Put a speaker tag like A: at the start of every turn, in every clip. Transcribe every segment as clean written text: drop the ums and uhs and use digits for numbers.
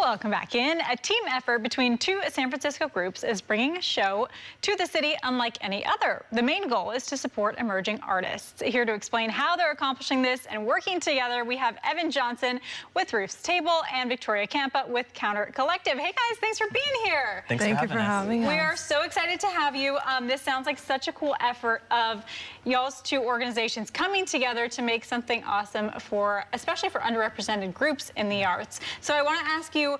A: Welcome back in. A team effort between two San Francisco groups is bringing a show to the city unlike any other. The main goal is to support emerging artists. Here to explain how they're accomplishing this and working together, we have Evan Johnson with Ruth's Table and Victoria Campa with Counter Collective. Hey guys, thanks for being here.
B: Thank you for having us.
A: We are so excited to have you. This sounds like such a cool effort of y'all's two organizations coming together to make something awesome especially for underrepresented groups in the arts. So I want to ask you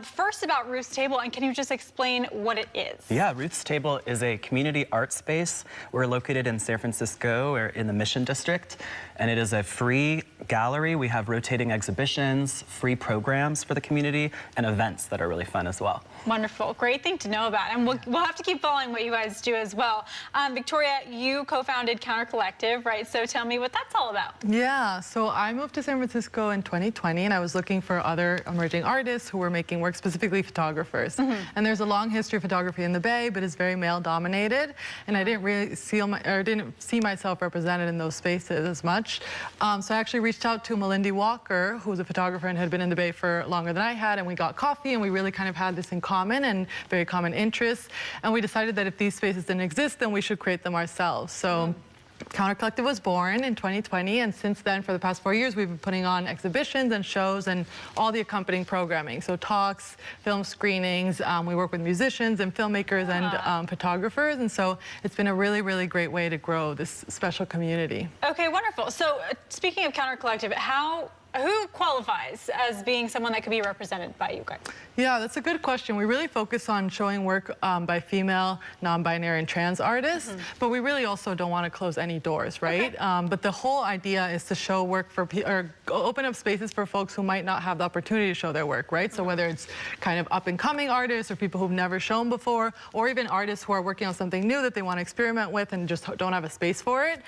A: first about Ruth's Table, and can you just explain what it is?
B: Yeah, Ruth's Table is a community art space. We're located in San Francisco, or in the Mission District, and it is a free gallery. We have rotating exhibitions, free programs for the community, and events that are really fun as well.
A: Wonderful. Great thing to know about, and we'll have to keep following what you guys do as well. Victoria, you co-founded Counter Collective, right? So tell me what that's all about.
C: Yeah, so I moved to San Francisco in 2020, and I was looking for other emerging artists who were making work, specifically photographers. And there's a long history of photography in the Bay, but it's very male-dominated, and I didn't really didn't see myself represented in those spaces as much. So I actually reached out to Melindy Walker, who was a photographer and had been in the Bay for longer than I had, and we got coffee, and we really kind of had this in common and very common interests. And we decided that if these spaces didn't exist, then we should create them ourselves. So Counter Collective was born in 2020, and since then, for the past 4 years, we've been putting on exhibitions and shows and all the accompanying programming. So talks, film screenings, we work with musicians and filmmakers and photographers, and so it's been a really, really great way to grow this special community.
A: Okay, wonderful. So speaking of Counter Collective, who qualifies as being someone that could be represented by you guys?
C: Yeah, that's a good question. We really focus on showing work by female, non-binary, and trans artists, but we really also don't want to close any doors, right? Okay. But the whole idea is to show work or open up spaces for folks who might not have the opportunity to show their work, right? So whether it's kind of up-and-coming artists or people who've never shown before, or even artists who are working on something new that they want to experiment with and just don't have a space for it.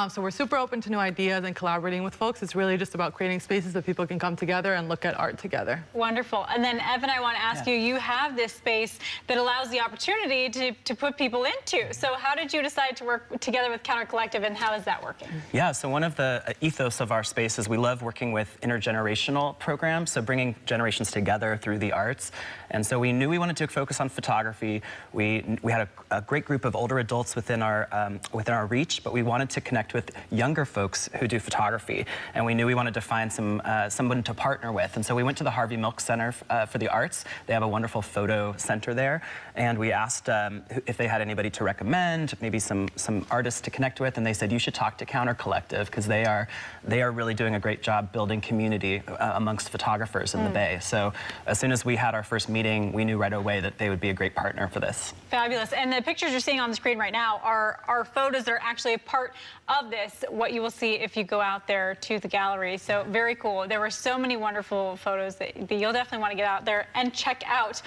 C: So we're super open to new ideas and collaborating with folks. It's really just about creating spaces that people can come together and look at art together.
A: Wonderful. And then Evan, I want to ask you, you have this space that allows the opportunity to put people into. So how did you decide to work together with Counter Collective, and how is that working?
B: Yeah, so one of the ethos of our space is we love working with intergenerational programs, so bringing generations together through the arts. And so we knew we wanted to focus on photography. We had a great group of older adults within our reach, but we wanted to connect with younger folks who do photography. And we knew we wanted to find someone to partner with. And so we went to the Harvey Milk Center for the Arts. They have a wonderful photo center there. And we asked if they had anybody to recommend, maybe some artists to connect with. And they said, you should talk to Counter Collective, because they are really doing a great job building community amongst photographers in the Bay. So as soon as we had our first meeting, we knew right away that they would be a great partner for this.
A: Fabulous. And the pictures you're seeing on the screen right now are photos that are actually a part of this, what you will see if you go out there to the gallery. So very cool. There were so many wonderful photos that you'll definitely want to get out there and check out.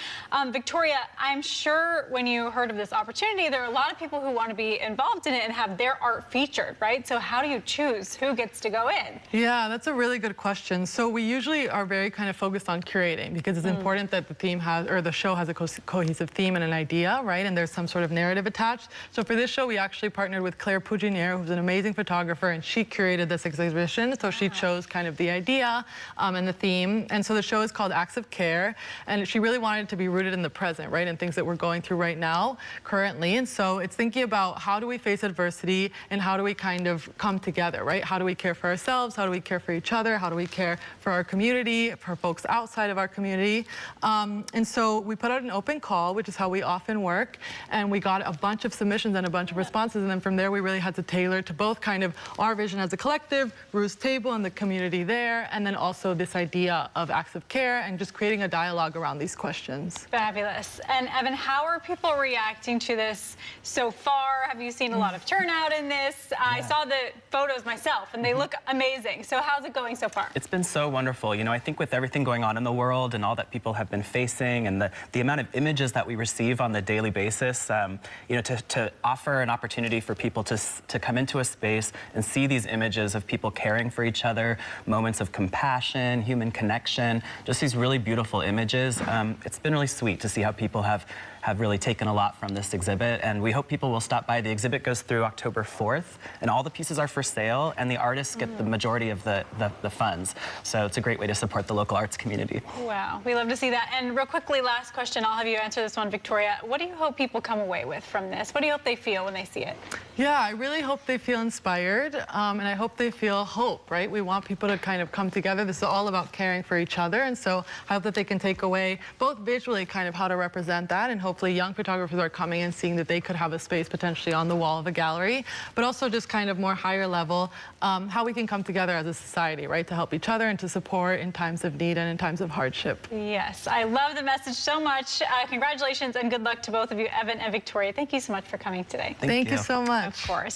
A: Victoria, I'm sure when you heard of this opportunity, there are a lot of people who want to be involved in it and have their art featured, right? So how do you choose who gets to go in?
C: Yeah, that's a really good question. So we usually are very kind of focused on curating, because it's important that the theme the show has a cohesive theme and an idea, right? And there's some sort of narrative attached. So for this show, we actually partnered with Claire Pouginier, who's an amazing photographer, and she curated this exhibition. So she chose kind of the idea and the theme. And so the show is called Acts of Care, and she really wanted it to be rooted in the present, right? And things that we're going through right now, currently. And so it's thinking about how do we face adversity and how do we kind of come together, right? How do we care for ourselves? How do we care for each other? How do we care for our community, for folks outside of our community? And so we put out an open call, which is how we often work, and we got a bunch of submissions and a bunch of responses, and then from there we really had to tailor to both kind of our vision as a collective, Ruth's Table and the community there, and then also this idea of acts of care and just creating a dialogue around these questions.
A: Fabulous. And Evan, how are people reacting to this so far? Have you seen a lot of turnout in this? Yeah. I saw the photos myself, and they look amazing. So how's it going so far?
B: It's been so wonderful. You know, I think with everything going on in the world and all that people have been facing, and the amount of images that we receive on the daily basis, you know, to offer an opportunity for people to come into a space and see these images of people caring for each other, moments of compassion, human connection, just these really beautiful images. It's been really sweet to see how people have have really taken a lot from this exhibit, and we hope people will stop by. The exhibit goes through October 4th, and all the pieces are for sale, and the artists get the majority of the funds. So it's a great way to support the local arts community.
A: Wow, we love to see that. And real quickly, last question, I'll have you answer this one, Victoria. What do you hope people come away with from this? What do you hope they feel when they see it?
C: Yeah, I really hope they feel inspired, and I hope they feel hope, right? We want people to kind of come together. This is all about caring for each other, and so I hope that they can take away both visually kind of how to represent that, and hopefully young photographers are coming and seeing that they could have a space potentially on the wall of a gallery, but also just kind of more higher level, how we can come together as a society, right, to help each other and to support in times of need and in times of hardship.
A: Yes, I love the message so much. Congratulations and good luck to both of you, Evan and Victoria. Thank you so much for coming today.
C: Thank you so much.
A: Of course.